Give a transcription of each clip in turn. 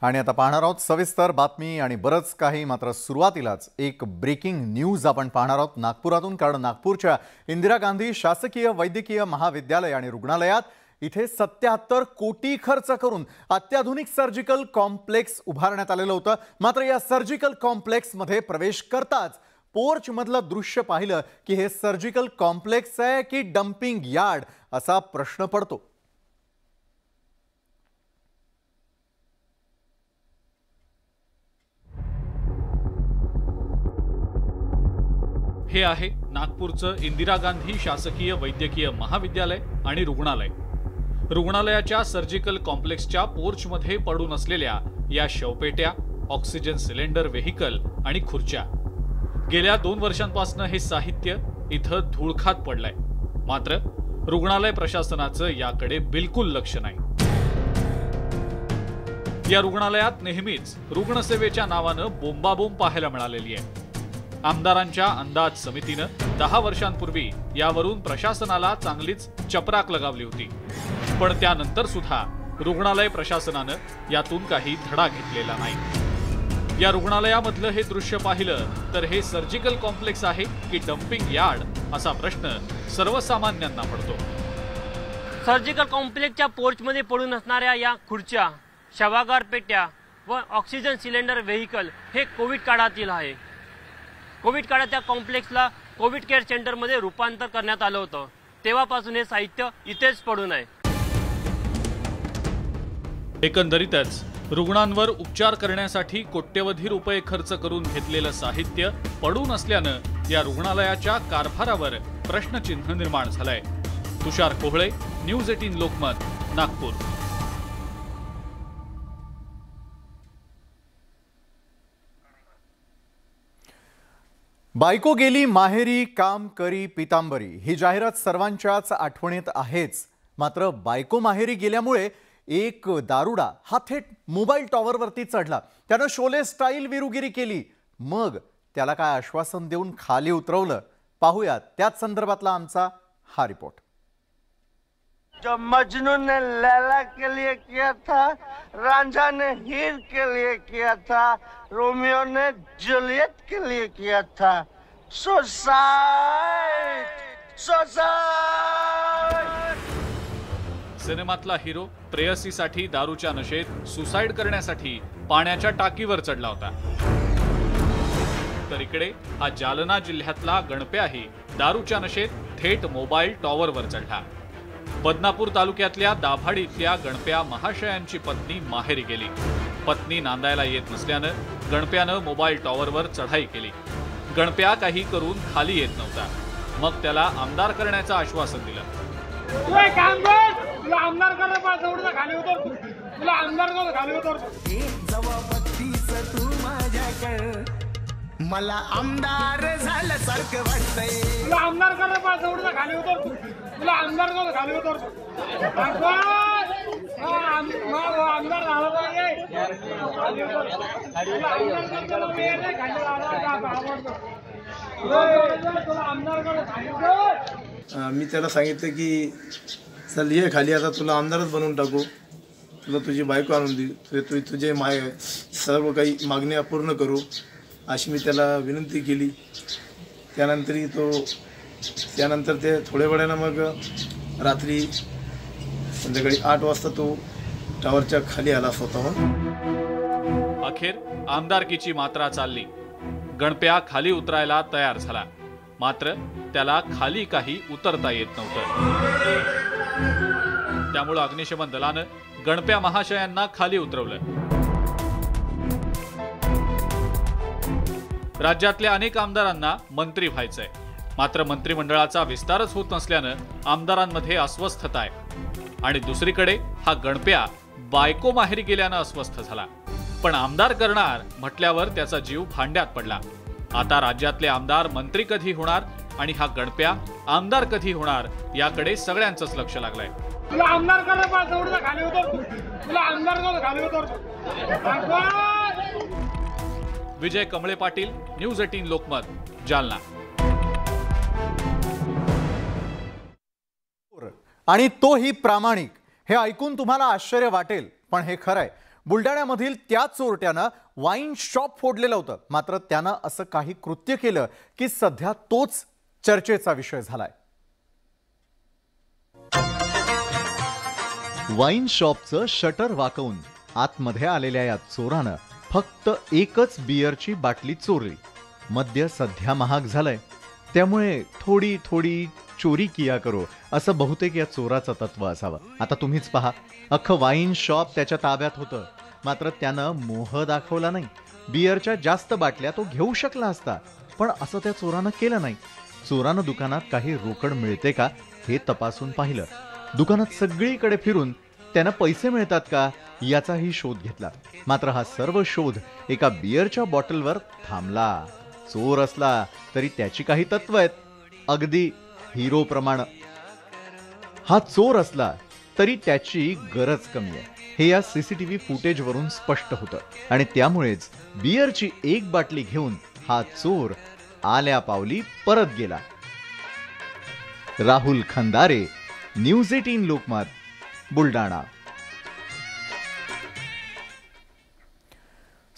आणि आता पाहणार आहोत सविस्तर बातमी आणि बरंच काही। मात्र सुरुवातीलाच एक ब्रेकिंग न्यूज आपण पाहणार आहोत नागपुरातून, कारण नागपूरच्या इंदिरा गांधी शासकीय वैद्यकीय महाविद्यालय आणि रुग्णालयात इथे 77 कोटी खर्च करून अत्याधुनिक सर्जिकल कॉम्प्लेक्स उभारण्यात आलेलं होतं। मात्र या सर्जिकल कॉम्प्लेक्स मध्ये प्रवेश करताच पोर्च मधलं दृश्य पाहिलं की हे सर्जिकल कॉम्प्लेक्स आहे की डंपिंग यार्ड असा प्रश्न पडतो। हे आहे नागपूरचं इंदिरा गांधी शासकीय वैद्यकीय महाविद्यालय आणि रुग्णालय। रुग्णालयाच्या सर्जिकल कॉम्प्लेक्सच्या पोर्चमध्ये पडून असलेल्या या शवपेट्या, ऑक्सिजन सिलेंडर व्हेइकल आणि खुर्च्या, गेल्या 2 वर्षांपासून हे साहित्य इथं धूळखात पडलंय। मात्र रुग्णालय प्रशासनाचं याकडे बिलकुल लक्ष नाही। या रुग्णालयात नेहमीच रुग्णसेवेच्या नावानं बोंबाबोंब पाहायला मिळालेली आहे। आमदारांच्या अंदाज समितीनं 10 वर्षांपूर्वी यावरून प्रशासनाला चांगलीच चपराक लगावली होती, पण त्यानंतर सुद्धा रुग्णालय प्रशासनानं यातून काही धडा घेतलेला नाही। या रुग्णालयामधलं हे दृश्य पाहिलं तर हे सर्जिकल कॉम्प्लेक्स आहे की डंपिंग यार्ड असा प्रश्न सर्वसामान्यांना पडतो। सर्जिकल कॉम्प्लेक्सच्या पोर्चमध्ये पडून असणाऱ्या या खुर्च्या, शवागार पेट्या व ऑक्सिजन सिलेंडर व्हेइकल हे कोविड काळातील आहे। कोविड काळात त्या कॉम्प्लेक्सला कोविड केअर सेंटरमध्ये रूपांतर करण्यात आलं होतं। तेव्हापासून हे साहित्य इथेच पडून आहे। एकंदरीतच रुग्णांवर उपचार करण्यासाठी कोट्यवधी रुपये खर्च करून घेतलेलं साहित्य पडून असल्यानं या रुग्णालयाच्या कारभारावर प्रश्नचिन्ह निर्माण झालंय। तुषार कोहळे, न्यूज 18 लोकमत, नागपूर। बायको गेली माहेरी काम करी पितांबरी ही जाहिरात सर्वांच्याच आठवणीत आहेच। मात्र बायको माहेरी गेल्यामुळे एक दारुडा हा थेट मोबाईल टॉवरवरती चढला। त्यानं शोले स्टाईल विरुगिरी केली, मग त्याला काय आश्वासन देऊन खाली उतरवलं, पाहूयात त्याच संदर्भातला आमचा हा रिपोर्ट। जो मजनू ने लैला के लिए किया था, रांझा ने हीर के लिए किया था, रोमियो ने जूलियट के लिए किया था। Suicide suicide. सिनेमातला हिरो प्रेयसीसाठी दारूच्या नशेत सुसाइड करण्यासाठी पाण्याच्या टाकीवर चढला होता, तर इकडे हा जालना जिल्ह्यातला गणप्याही दारूच्या नशेत थेट मोबाईल टॉवरवर चढला। बदनापूर तालुक्यातल्या दाभाडी इथल्या गणप्या महाशयांची पत्नी माहेरी गेली। पत्नी नांदायला येत नसल्यानं गणप्यानं मोबाईल टॉवरवर चढाई केली। गणप्या काही करून खाली येत नव्हता, मग त्याला आमदार करण्याचं आश्वासन दिलं। मला आमदार झाल्यासारखं वाटतंय, तुला आमदार करायला पाहिजे, एवढं खाली उतर, तुला आमदार झालं खाली उतर, आमदार झाला पाहिजे, मी त्याला सांगितलं की चल ये खाली, आता तुला आमदारच बनवून टाकू, तुला तुझी बायको आणून देऊ, तुझे सर्व काही मागण्या पूर्ण करू अशी मी त्याला विनंती केली। त्यानंतर ते थोड्या वेळानं मग रात्री संध्याकाळी 8 वाजता तो टावरच्या खाली आला स्वतःहून। अखेर आमदारकीची मात्रा चालली। गणप्या खाली उतरायला तयार झाला, मात्र त्याला खाली काही उतरता येत नव्हतं। त्यामुळे अग्निशमन दलानं गणप्या महाशयांना खाली उतरवलं। राज्यातल्या अनेक आमदारांना मंत्री व्हायचंय, मात्र मंत्रिमंडळाचा विस्तारच होत नसल्यानं आमदारांमध्ये अस्वस्थता आहे। आणि दुसरीकडे हा गणप्या बायको माहेरी गेल्यानं अस्वस्थ झाला, पण आमदार करणार म्हटल्यावर त्याचा जीव भांड्यात पडला। आता राज्यातले आमदार मंत्री कधी होणार आणि हा गणप्या आमदार कधी होणार याकडे सगळ्यांचंच लक्ष लागलंय। तुला आमदार करायला पाहिजे, एवढं खाली उतर, तुला आमदार झालं खाली उतर। विजय कमळे पाटील, न्यूज 18 लोकमत, जालना। आणि तोही प्रामाणिक। हे ऐकून तुम्हाला आश्चर्य वाटेल, पण हे खरंय। बुलढाण्यामधील त्या चोरट्यानं वाईन शॉप फोडलेलं होतं, मात्र त्यानं असं काही कृत्य केलं की सध्या तोच चर्चेचा विषय झालाय। वाईन शॉपचं शटर वाकवून आतमध्ये आलेल्या या चोरानं फक्त एकच बियरची बाटली चोरली। मद्य सध्या महाग झालंय, त्यामुळे थोडी थोडी चोरी किया करो असं बहुतेक या चोराचं तत्व असावं। आता तुम्हीच पहा, अख्खं वाईन शॉप त्याच्या ताब्यात होतं, मात्र त्यानं मोह दाखवला नाही। बियरच्या जास्त बाटल्या तो घेऊ शकला असता, पण असं त्या चोरानं केलं नाही। चोरानं दुकानात काही रोकड मिळते का हे तपासून पाहिलं। दुकानात सगळीकडे फिरून त्यानं पैसे मिळतात का याचाही शोध घेतला, मात्र हा सर्व शोध एका बियरच्या बॉटलवर थांबला। चोर असला तरी त्याची काही तत्व आहेत, अगदी हिरो प्रमाणे। हा चोर असला तरी त्याची गरज कमी आहे, हे या सीसीटीव्ही फुटेजवरून स्पष्ट होतं। आणि त्यामुळेच बियरची एक बाटली घेऊन हा चोर आल्या पावली परत गेला। राहुल खंदारे, न्यूज 18 लोकमत, बुलढाणा।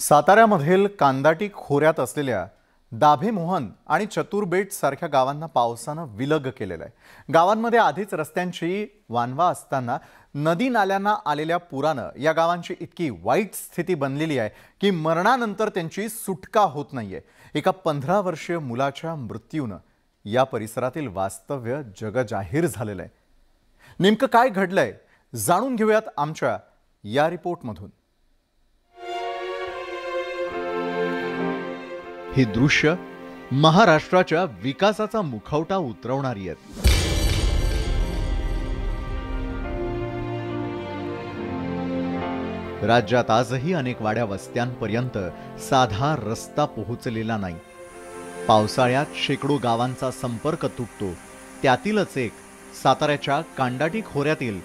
साताऱ्यामधील कांदाटी खोऱ्यात असलेल्या दाभेमोहन आणि चतुरबेट सारख्या गावांना पावसानं विलग केलेलं आहे। गावांमध्ये आधीच रस्त्यांची वानवा असताना नदी नाल्यांना आलेल्या पुरानं या गावांची इतकी वाईट स्थिती बनलेली आहे की मरणानंतर त्यांची सुटका होत नाहीये। एका 15 वर्षीय मुलाच्या मृत्यूनं या परिसरातील वास्तव्य जगजाहीर झालेलं आहे। नेमकं काय घडलंय जाणून घेऊयात आमच्या या रिपोर्टमधून। हे दृश्य महाराष्ट्राच्या विकासाचा मुखवटा उतरवणारी आहेत। राज्यात आजही अनेक वाड्या वस्त्यांपर्यंत साधा रस्ता पोहोचलेला नाही। पावसाळ्यात शेकडो गावांचा संपर्क तुटतो, त्यातीलच एक साताऱ्याच्या कांडाटी खोऱ्यातील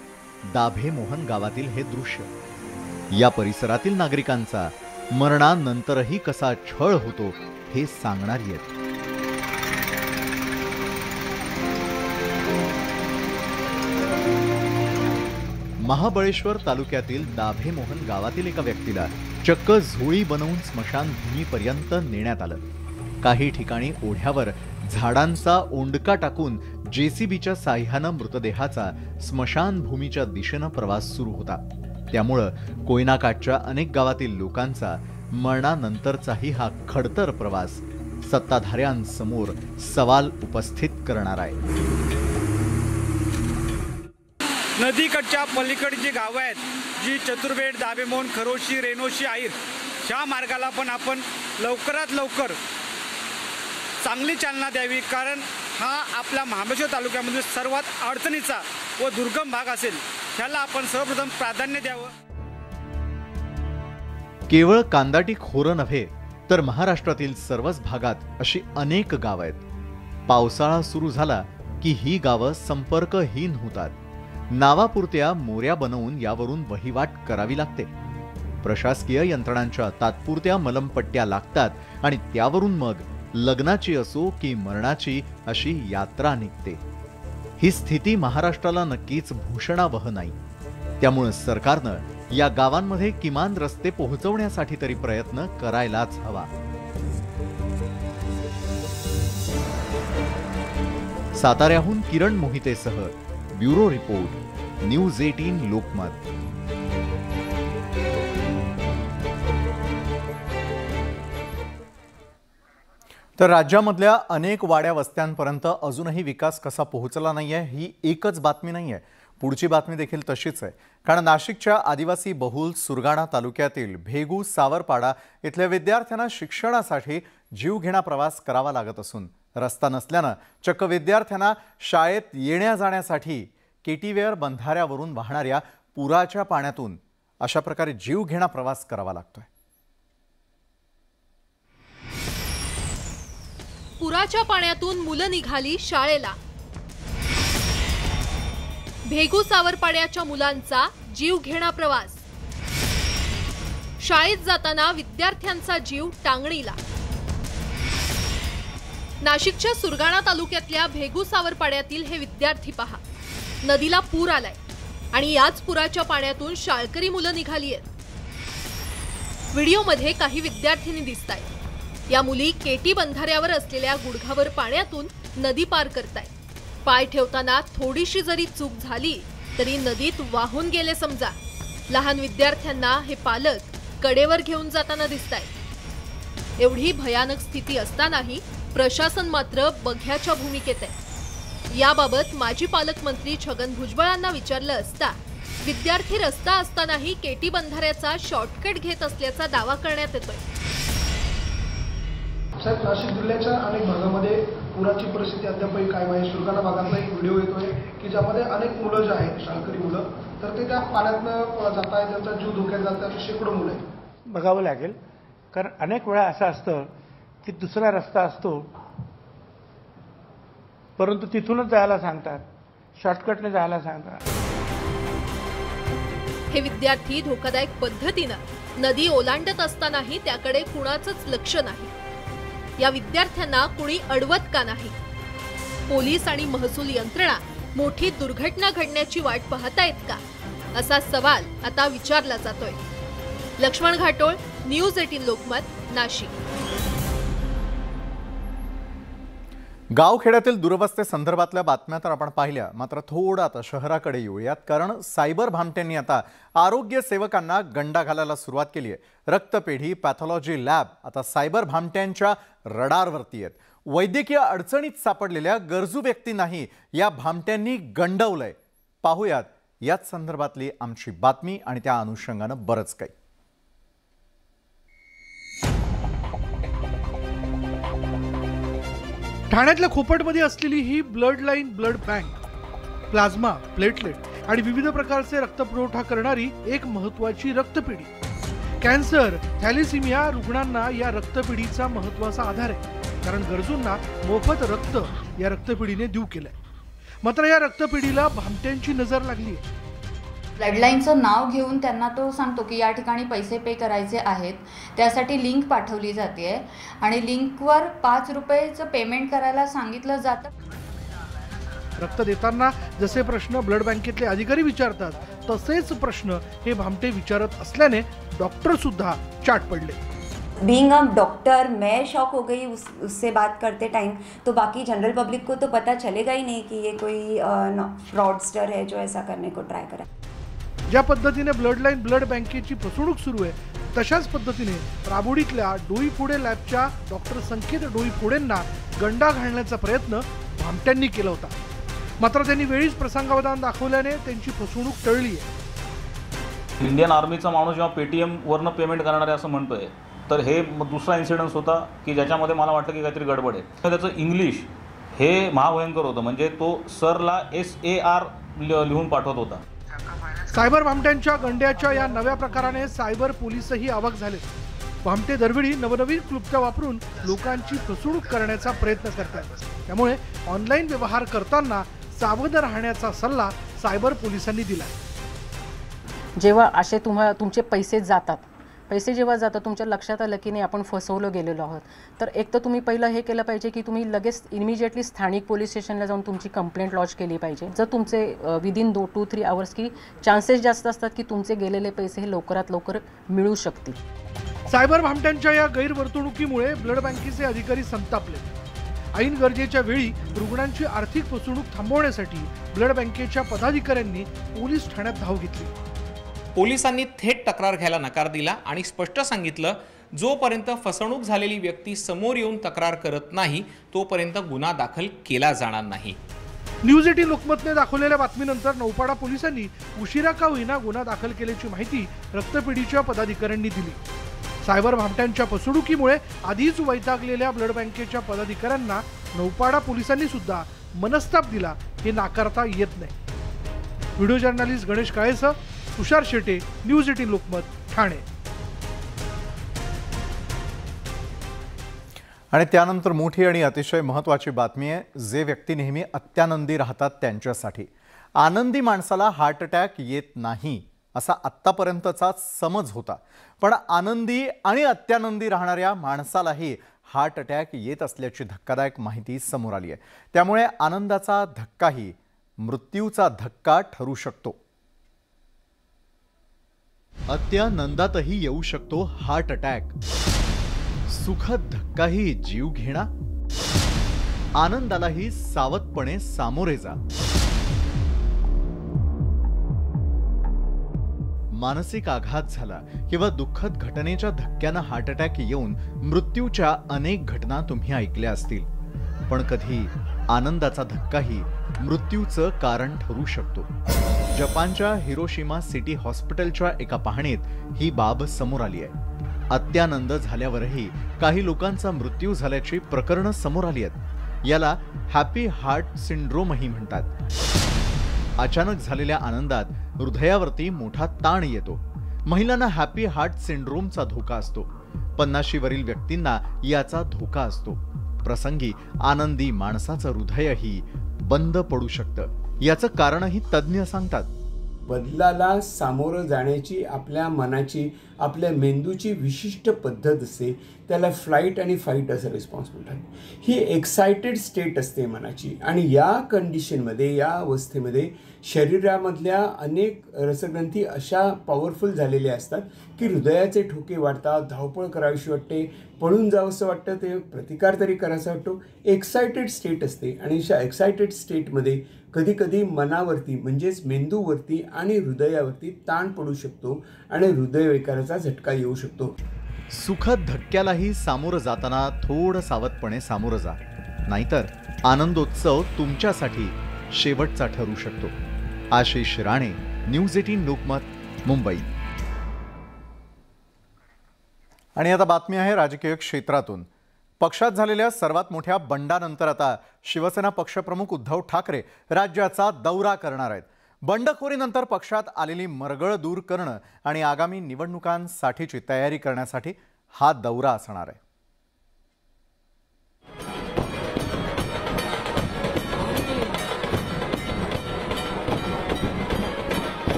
दाभेमोहन गावातील हे दृश्य। या परिसरातील नागरिकांचा मरणानंतरही कसा छळ होतो हे सांगणारी आहेत। महाबळेश्वर तालुक्यातील दाभेमोहन गावातील एका व्यक्तीला चक्क झोळी बनवून स्मशानभूमीपर्यंत नेण्यात आलं। काही ठिकाणी ओढ्यावर झाडांचा ओंडका टाकून जेसीबीच्या साह्यानं मृतदेहाचा स्मशानभूमीच्या दिशेनं प्रवास सुरू होता। त्यामुळं कोयनाकाठच्या अनेक गावातील लोकांचा मरणानंतरचाही हा खडतर प्रवास सत्ताधाऱ्यांसमोर सवाल उपस्थित करणार आहे। नदीकडच्या पलीकडची जी गावं आहेत, जी चतुर्बेट, दाभेमोहन, खरोशी, रेणोशी, आईर, ह्या मार्गाला पण आपण लवकरात लवकर चांगली चालना द्यावी, कारण हा आपल्या महाबळेश्वर तालुक्यामधील सर्वात अडचणीचा व दुर्गम भाग असेल, ह्याला आपण सर्वप्रथम प्राधान्य द्यावं। केवळ कांदाटी खोरं नव्हे तर महाराष्ट्रातील सर्वच भागात अशी अनेक गावं आहेत। पावसाळा सुरू झाला की ही गावं संपर्कहीन होतात। नावापुरत्या मोऱ्या बनवून यावरून वहिवाट करावी लागते। प्रशासकीय यंत्रणांच्या तात्पुरत्या मलमपट्ट्या लागतात आणि त्यावरून मग लग्नाची असो की मरणाची अशी यात्रा निघते। ही स्थिती महाराष्ट्राला नक्कीच भूषणावह नाही। त्यामुळे सरकारनं या गावांमध्ये किमान रस्ते पोहोचवण्यासाठी तरी प्रयत्न करायलाच हवा। साताऱ्याहून किरण मोहितेसह ब्युरो रिपोर्ट, न्यूज 18 लोकमत। तर राज्यामधल्या अनेक वाड्या वस्त्यांपर्यंत अजूनही विकास कसा पोहोचला नाहीये ही एकच बातमी नाहीये, पुढची बातमी देखील तशीच आहे। कारण नाशिकच्या आदिवासी बहुल सुरगाणा तालुक्यातील भेगू सावरपाडा इथल्या विद्यार्थ्यांना शिक्षणासाठी जीवघेणा प्रवास करावा लागत असून रस्ता नसल्यानं चक्क विद्यार्थ्यांना शाळेत येण्या जाण्यासाठी केटीवेअर बंधाऱ्यावरून वाहणाऱ्या पुराच्या पाण्यातून अशा प्रकारे जीवघेणा प्रवास करावा लागतोय। पुराच्या पाण्यातून मुलं निघाली शाळेला। भेगू सावरपाड्याच्या मुलांचा जीवघेणा प्रवास। शाळेत जाताना विद्यार्थ्यांचा जीव टांगणीला। नाशिकच्या सुरगाणा तालुक्यातल्या भेगू सावरपाड्यातील हे विद्यार्थी पहा, नदीला पूर आलाय आणि याच पुराच्या पाण्यातून शाळकरी मुलं निघाली आहेत। व्हिडिओमध्ये काही विद्यार्थिनी दिसतायत। या मुली केटी बंधाऱ्यावर असलेल्या गुडघावर पाण्यातून नदी पार करतायत। पाय ठेवताना थोडीशी जरी चूक झाली तरी नदीत वाहून गेले समजा। लहान विद्यार्थ्यांना हे पालक कडेवर घेऊन जाताना दिसतायत। एवढी भयानक स्थिती असतानाही प्रशासन मात्र बघ्याच्या भूमिकेत आहे। याबाबत माजी पालकमंत्री छगन भुजबळांना विचारलं असता विद्यार्थी रस्ता असतानाही केटी बंधाऱ्याचा शॉर्टकट घेत असल्याचा दावा करण्यात येतोय। साहेब, नाशिक जिल्ह्याच्या अनेक भागामध्ये पुराची परिस्थिती अद्यापही कायम आहे। सुरगाणा भागातला एक व्हिडिओ येतोय की ज्यामध्ये अनेक मुलं जे आहेत, शाळकरी मुलं, तर ते त्या पाण्यातनं जात आहेत, त्यांचा जीव धोक्यात जात आहे। शेकडो मुलं आहेत। बघावं लागेल, कारण अनेक वेळा असं असतं की दुसरा रस्ता असतो परंतु तिथूनच जायला सांगतात, शॉर्टकटने जायला सांगतात। हे विद्यार्थी धोकादायक पद्धतीनं नदी ओलांडत असतानाही त्याकडे कुणाचंच लक्ष नाही। या विद्यार्थ्यांना कुणी अडवत का नाही? पोलीस आणि महसूल यंत्रणा मोठी दुर्घटना घडण्याची वाट पाहतायत का, असा सवाल आता विचारला जातोय। लक्ष्मण घाटोळ, न्यूज 18 लोकमत, नाशिक। गावखेड्यातील दुरवस्थेसंदर्भातल्या बातम्या तर आपण पाहिल्या, मात्र थोडं आता शहराकडे येऊयात, कारण सायबर भामट्यांनी आता आरोग्य सेवकांना गंडा घालायला सुरुवात केली आहे। रक्तपेढी, पॅथॉलॉजी लॅब आता सायबर भामट्यांच्या रडारवरती आहेत। वैद्यकीय अडचणीत सापडलेल्या गरजू व्यक्तींनाही या भामट्यांनी गंडवलंय। पाहूयात याच संदर्भातली आमची बातमी आणि त्या अनुषंगानं बरंच काही। ठाण्यातल्या खोपटमध्ये असलेली ही blood line blood bank plasma, platelet आणि विविध प्रकारचे रक्तपुरवठा करणारी एक महत्त्वाची रक्तपेढी। कॅन्सर, थॅलेसिमिया रुग्णांना या रक्तपेढीचा महत्त्वाचा आधार आहे, कारण गरजूंना मोफत रक्त या रक्तपेढीने देऊ केलंय। मात्र या रक्तपेढीला भामट्यांची नजर लागली आहे। ब्लडलाईनचं नाव घेऊन त्यांना तो सांगतो की या ठिकाणी पैसे पे करायचे आहेत, त्यासाठी लिंक पाठवली जाते आणि लिंकवर 5 रुपयेचं पेमेंट करायला सांगितलं जातं। रक्त देताना जसे प्रश्न ब्लड बँकेतले अधिकारी विचारतात तसेच प्रश्न हे भामटे विचारत असल्याने डॉक्टर सुद्धा चाट पडले। बीइंग अ डॉक्टर मैं शॉक हो गई उससे बात करते टाइम। तो बाकी जनरल पब्लिक को तो पता चलेगा ही नहीं कि ये कोई फ्रॉडस्टर है जो ऐसा करने को ट्राय करा। ज्या पद्धतीने ब्लड लाईन ब्लड बँकेची फसवणूक सुरू आहे, तशाच पद्धतीने राबोडीतल्या डोईफोडे लॅबच्या डॉक्टर संकेत डोईफोडेंना गंडा घालण्याचा प्रयत्न भामट्यांनी केला होता। मात्र त्यांनी वेळीच प्रसंगावधान दाखवल्याने त्यांची फसवणूक टळली आहे। इंडियन आर्मीचा माणूस जेव्हा पेटीएम वरनं पेमेंट करणार आहे असं म्हणतोय, तर हे दुसरा इन्सिडेंट होता की ज्याच्यामध्ये मला वाटतं की काहीतरी गडबड आहे। त्याचं इंग्लिश हे महाभयंकर होतं, म्हणजे तो सरला SAR लिहून पाठवत होता। सायबर भामट्यांच्या गंड्याच्या या नव्या प्रकाराने सायबर पोलीसही अवाक झाले। भामटे दरवेळी नवनवीन क्लुप्त्या वापरून लोकांची फसवणूक करण्याचा प्रयत्न करतात। त्यामुळे ऑनलाईन व्यवहार करताना सावध राहण्याचा सल्ला सायबर पोलिसांनी दिला। जेव्हा असे तुमचे पैसे जेव्हा जातात, तुमच्या लक्षात आलं की नाही आपण फसवलं गेलेलो आहोत, तर एक तर तुम्ही पहिलं हे केलं पाहिजे की तुम्ही लगेच इमिजिएटली स्थानिक पोलीस स्टेशनला जाऊन तुमची कंप्लेंट लॉन्च केली पाहिजे। जर तुमचे विदिन 2-3 आवर्स की चान्सेस जास्त असतात की तुमचे गेलेले पैसे हे लवकरात लवकर मिळू शकतील। सायबर भामट्यांच्या या गैरवर्तणुकीमुळे ब्लड बँकेचे अधिकारी संतापले। ऐन गरजेच्या वेळी रुग्णांची आर्थिक फसवणूक थांबवण्यासाठी ब्लड बँकेच्या पदाधिकाऱ्यांनी पोलीस ठाण्यात धाव घेतली। पोलिसांनी थेट तक्रार घ्यायला नकार दिला आणि स्पष्ट सांगितलं, जोपर्यंत फसवणूक झालेली व्यक्ती समोर येऊन तक्रार करत नाही तोपर्यंत गुन्हा दाखल केला जाणार नाही। न्यूज 18 लोकमतने दाखवलेल्या बातमीनंतर नौपाडा पोलिसांनी उशिरा का होईना गुन्हा दाखल केल्याची माहिती रक्तपेढीच्या पदाधिकाऱ्यांनी दिली। सायबर भामट्यांच्या फसवणुकीमुळे आधीच वैतागलेल्या ब्लड बँकेच्या पदाधिकाऱ्यांना नौपाडा पोलिसांनी सुद्धा मनस्ताप दिला हे नाकारता येत नाही। व्हिडिओ जर्नलिस्ट गणेश काळेसह तुषार शेटे, न्यूज 18 लोकमत, ठाणे। आणि त्यानंतर मोठी आणि अतिशय महत्त्वाची बातमी आहे, जे व्यक्ती नेहमी अत्यानंदी राहतात त्यांच्यासाठी। आनंदी माणसाला हार्ट अटॅक येत नाही असा आत्तापर्यंतचा समज होता, पण आनंदी आणि अत्यानंदी राहणाऱ्या माणसालाही हार्ट अटॅक येत असल्याची धक्कादायक माहिती समोर आली आहे। त्यामुळे आनंदाचा धक्काही मृत्यूचा धक्का ठरू शकतो। अत्यानंदातही येऊ शकतो हार्ट अटॅक. सुखद धक्काही जीव घेणा. आनंदालाही सावधपणे सामोरे जा. मानसिक आघात झाला किंवा दुःखद घटनेच्या धक्क्यानं हार्ट अटॅक येऊन मृत्यूच्या अनेक घटना तुम्ही ऐकल्या असतील. पण कधी आनंदाचा धक्काही मृत्यूचं कारण ठरू शकतो. जपानच्या हिरोशिमा सिटी हॉस्पिटलच्या एका पाहणीत ही बाब समोर आली आहे. अत्यानंद झाल्यावरही काही लोकांचा मृत्यू झाल्याची प्रकरणं समोर आली आहेत. याला हॅपी हार्ट सिंड्रोमही म्हणतात. अचानक झालेल्या आनंदात हृदयावरती मोठा ताण येतो. महिलांना हॅपी हार्ट सिंड्रोमचा धोका असतो. 50शीवरील व्यक्तींना याचा धोका असतो. प्रसंगी आनंदी माणसाचं हृदयही बंद पडू शकतं. याचं कारणही तज्ज्ञ सांगतात. बदलाला सामोरं जाण्याची आपल्या मनाची, आपल्या मेंदूची विशिष्ट पद्धत असते. त्याला फ्लाईट आणि फाईट असं रिस्पॉन्स म्हणतात. ही एक्सायटेड स्टेट असते मनाची. आणि या कंडिशनमध्ये, या अवस्थेमध्ये शरीरामधल्या अनेक रसग्रंथी अशा पॉवरफुल झालेल्या असतात की हृदयाचे ठोके वाढतात, धावपळ करावीशी वाटते, पळून जावंसं वाटतं, ते प्रतिकार तरी करायचा वाटतो. एक्सायटेड स्टेट असते. आणि अशा एक्सायटेड स्टेटमध्ये कधीकधी मनावरती म्हणजेच मेंदूवरती आणि हृदयावरती ताण पडू शकतो आणि हृदयविकाराचा झटका येऊ शकतो. सुखद धक्क्यालाही सामोरं जाताना थोडं सावधपणे सामोरं जा. नाहीतर आनंदोत्सव तुमच्यासाठी शेवटचा ठरू शकतो. आशिष राणे, न्यूज 18 लोकमत, मुंबई. आणि आता बातमी आहे राजकीय क्षेत्रातून. पक्षात झालेल्या सर्वात मोठ्या बंडानंतर आता शिवसेना पक्षप्रमुख उद्धव ठाकरे राज्याचा दौरा करणार आहेत. बंडखोरीनंतर पक्षात आलेली मरगळ दूर करणं आणि आगामी निवडणुकांसाठीची तयारी करण्यासाठी हा दौरा असणार आहे.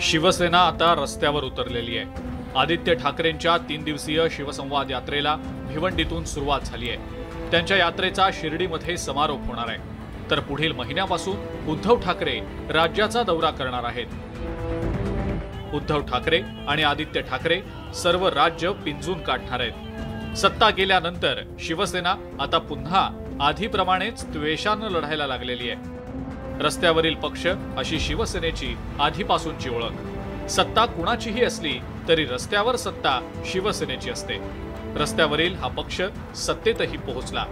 शिवसेना आता रस्त्यावर उतरलेली आहे. आदित्य ठाकरेंच्या 3 दिवसीय शिवसंवाद यात्रेला भिवंडीतून सुरुवात झाली आहे. त्यांच्या यात्रेचा शिर्डीमध्ये समारोप होणार आहे. तर पुढील महिन्यापासून उद्धव ठाकरे राज्याचा दौरा करणार आहेत. उद्धव ठाकरे आणि आदित्य ठाकरे सर्व राज्य पिंजून काढणार आहेत. सत्ता गेल्यानंतर शिवसेना आता पुन्हा आधीप्रमाणेच द्वेषानं लढायला लागलेली आहे. रस्त्यावरील पक्ष अशी शिवसेनेची आधीपासूनची ओळख. सत्ता कुणाचीही असली तरी रस्त्यावर सत्ता शिवसेनेची असते. रस्त्यावरील हा पक्ष सत्तेतही पोहोचला.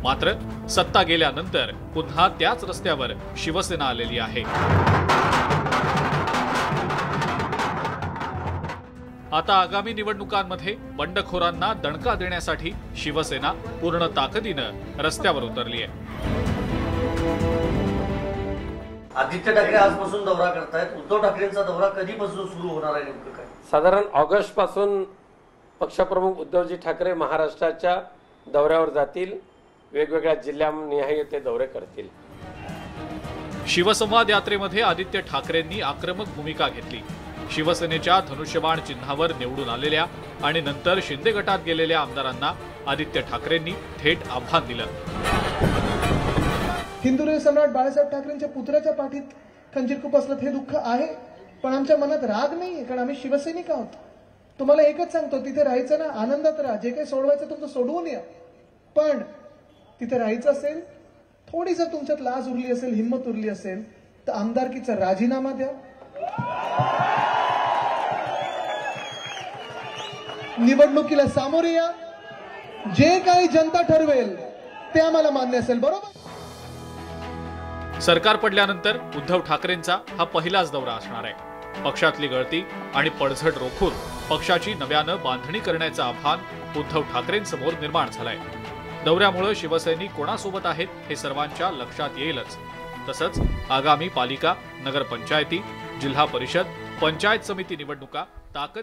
मात्र सत्ता गेल्यानंतर पुन्हा त्याच रस्त्यावर शिवसेना आलेली आहे. आता आगामी निवडणुकांमध्ये बंडखोरांना दणका देण्यासाठी शिवसेना पूर्ण ताकदीनं रस्त्यावर उतरली आहे. आदित्य ठाकरे आजपासून दौरा करतायत. उद्धव ठाकरेंचा दौरा कधीपासून सुरू होणार आहे नेमकं काय? साधारण ऑगस्ट पासून पक्षप्रमुख उद्धवजी ठाकरे महाराष्ट्राच्या दौऱ्यावर जातील. वेगवेगळ्या जिल्ह्यांनिहाय ते दौरे करतील. शिवसंवाद यात्रेमध्ये आदित्य ठाकरेंनी आक्रमक भूमिका घेतली. शिवसेनेच्या धनुष्यबाण चिन्हावर निवडून आलेल्या आणि नंतर शिंदे गटात गेलेल्या आमदारांना आदित्य ठाकरेंनी थेट आव्हान दिलं. हिंदुराय सम्राट बाळासाहेब ठाकरेंच्या पुत्राच्या पाठीत खंजीर खुपसलं हे दुःख आहे. पण आमच्या मनात राग नाहीये, कारण आम्ही शिवसैनिक आहोत. तुम्हाला एकच सांगतो, तिथे राहायचं ना, आनंदात राहा. जे काही सोडवायचं तुमचं सोडवून या. पण तिथे राहायचं असेल, थोडी जर तुमच्यात लाज उरली असेल, हिंमत उरली असेल, तर आमदारकीचा राजीनामा द्या. निवडणुकीला सामोरे या. जे काही जनता ठरवेल ते आम्हाला मान्य असेल. बरोबर. सरकार पडल्यानंतर उद्धव ठाकरेंचा हा पहिलाच दौरा असणार आहे. पक्षातली गळती आणि पडझड रोखून पक्षाची नव्यानं बांधणी करण्याचं आव्हान उद्धव ठाकरेंसमोर निर्माण झालंय. दौऱ्यामुळे शिवसैनिक कोणासोबत आहेत हे सर्वांच्या लक्षात येईलच. तसंच आगामी पालिका, नगरपंचायती, जिल्हा परिषद, पंचायत समिती निवडणुका ताकद.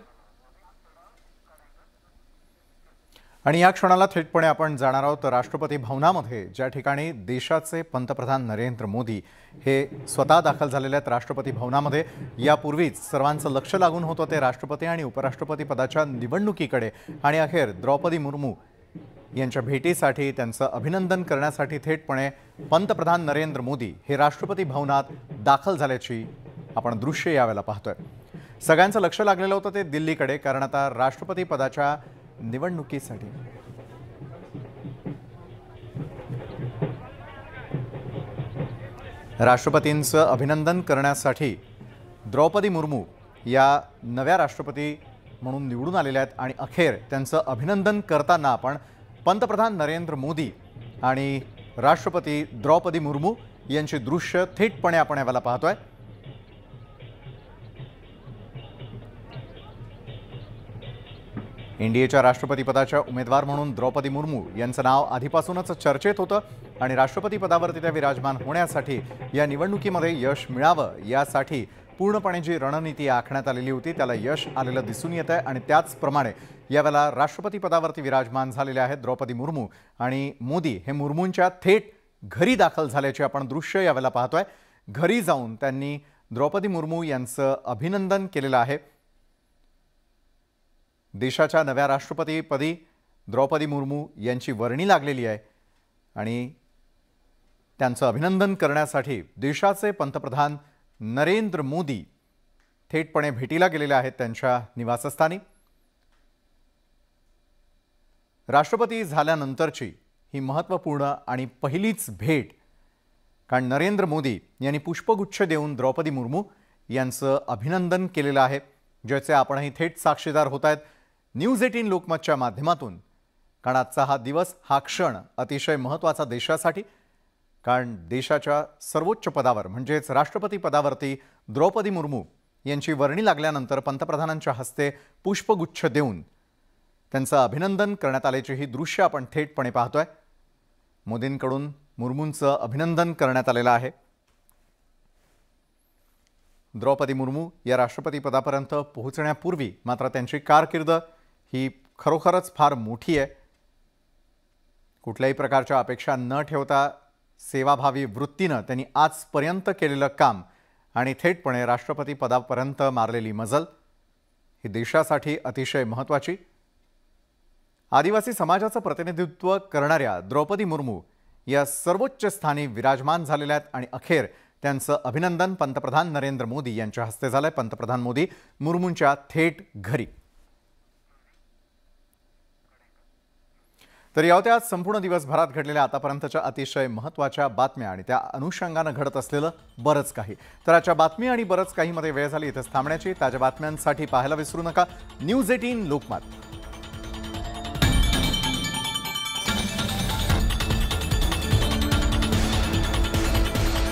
आणि या क्षणाला थेटपणे आपण जाणार आहोत राष्ट्रपती भवनामध्ये, ज्या ठिकाणी देशाचे पंतप्रधान नरेंद्र मोदी हे स्वतः दाखल झालेले आहेत राष्ट्रपती भवनामध्ये। यापूर्वीच सर्वांचं लक्ष लागून होतं ते राष्ट्रपती आणि उपराष्ट्रपती पदाच्या निवडणुकीकडे आणि अखेर द्रौपदी मुर्मू यांच्या भेटीसाठी त्यांचं अभिनंदन करण्यासाठी थेटपणे पंतप्रधान नरेंद्र मोदी हे राष्ट्रपती भवनात दाखल झाल्याची आपण दृश्य यावेळेला पाहतोय। सगळ्यांचं लक्ष लागलेलं होतं ते दिल्लीकडे, कारण आता राष्ट्रपती पदाच्या निवडणुकीसाठी राष्ट्रपतींचं अभिनंदन करण्यासाठी द्रौपदी मुर्मू या नव्या राष्ट्रपती म्हणून निवडून आलेल्या आहेत आणि अखेर त्यांचं अभिनंदन करताना आपण पंतप्रधान नरेंद्र मोदी आणि राष्ट्रपती द्रौपदी मुर्मू यांची दृश्य थेटपणे आपण यावेळेला पाहतोय। एनडीएच्या राष्ट्रपती पदाच्या उमेदवार म्हणून द्रौपदी मुर्मू यांचं नाव आधीपासूनच चर्चेत होतं आणि राष्ट्रपती पदावरती त्या विराजमान होण्यासाठी या निवडणुकीमध्ये यश मिळावं यासाठी पूर्णपणे जी रणनीती आखण्यात आलेली होती त्याला यश आलेलं दिसून येत आहे आणि त्याचप्रमाणे यावेळेला राष्ट्रपती पदावरती विराजमान झालेले आहेत द्रौपदी मुर्मू आणि मोदी हे मुर्मूंच्या थेट घरी दाखल झाल्याचे आपण दृश्य यावेळेला पाहतोय। घरी जाऊन त्यांनी द्रौपदी मुर्मू यांचं अभिनंदन केलेलं आहे। देशाच्या नव्या राष्ट्रपतीपदी द्रौपदी मुर्मू यांची वर्णी लागलेली आहे आणि त्यांचं अभिनंदन करण्यासाठी देशाचे पंतप्रधान नरेंद्र मोदी थेटपणे भेटीला गेलेले आहेत त्यांच्या निवासस्थानी। राष्ट्रपती झाल्यानंतरची ही महत्त्वपूर्ण आणि पहिलीच भेट, कारण नरेंद्र मोदी यांनी पुष्पगुच्छ देऊन द्रौपदी मुर्मू यांचं अभिनंदन केलेलं आहे, ज्याचे आपणही थेट साक्षीदार होत आहेत न्यूज 18 लोकमतच्या माध्यमातून। कारण आजचा हा दिवस, हा क्षण अतिशय महत्त्वाचा देशासाठी, कारण देशाच्या सर्वोच्च पदावर म्हणजेच राष्ट्रपती पदावरती द्रौपदी मुर्मू यांची वर्णी लागल्यानंतर पंतप्रधानांच्या हस्ते पुष्पगुच्छ देऊन त्यांचं अभिनंदन करण्यात आल्याची ही दृश्य आपण थेटपणे पाहतोय। मोदींकडून मुर्मूंचं अभिनंदन करण्यात आलेलं आहे। द्रौपदी मुर्मू या राष्ट्रपती पदापर्यंत पोहोचण्यापूर्वी मात्र त्यांची कारकीर्द ही खरोखरच फार मोठी आहे। कुठल्याही प्रकारच्या अपेक्षा न ठेवता सेवाभावी वृत्तीनं त्यांनी आजपर्यंत केलेलं काम आणि थेटपणे राष्ट्रपती पदापर्यंत मारलेली मजल ही देशासाठी अतिशय महत्त्वाची। आदिवासी समाजाचं प्रतिनिधित्व करणाऱ्या द्रौपदी मुर्मू या सर्वोच्च स्थानी विराजमान झालेल्या आहेत आणि अखेर त्यांचं अभिनंदन पंतप्रधान नरेंद्र मोदी यांच्या हस्ते झालंय। पंतप्रधान मोदी मुर्मूंच्या थेट घरी। तर यावत्या आज संपूर्ण दिवसभरात घडलेल्या आतापर्यंतच्या अतिशय महत्त्वाच्या बातम्या आणि त्या अनुषंगानं घडत असलेलं बरंच काही। तर आजच्या बातमी आणि बरंच काही मध्ये वेळ झाली इथेच थांबण्याची। ताज्या बातम्यांसाठी पाहायला विसरू नका न्यूज 18 लोकमत।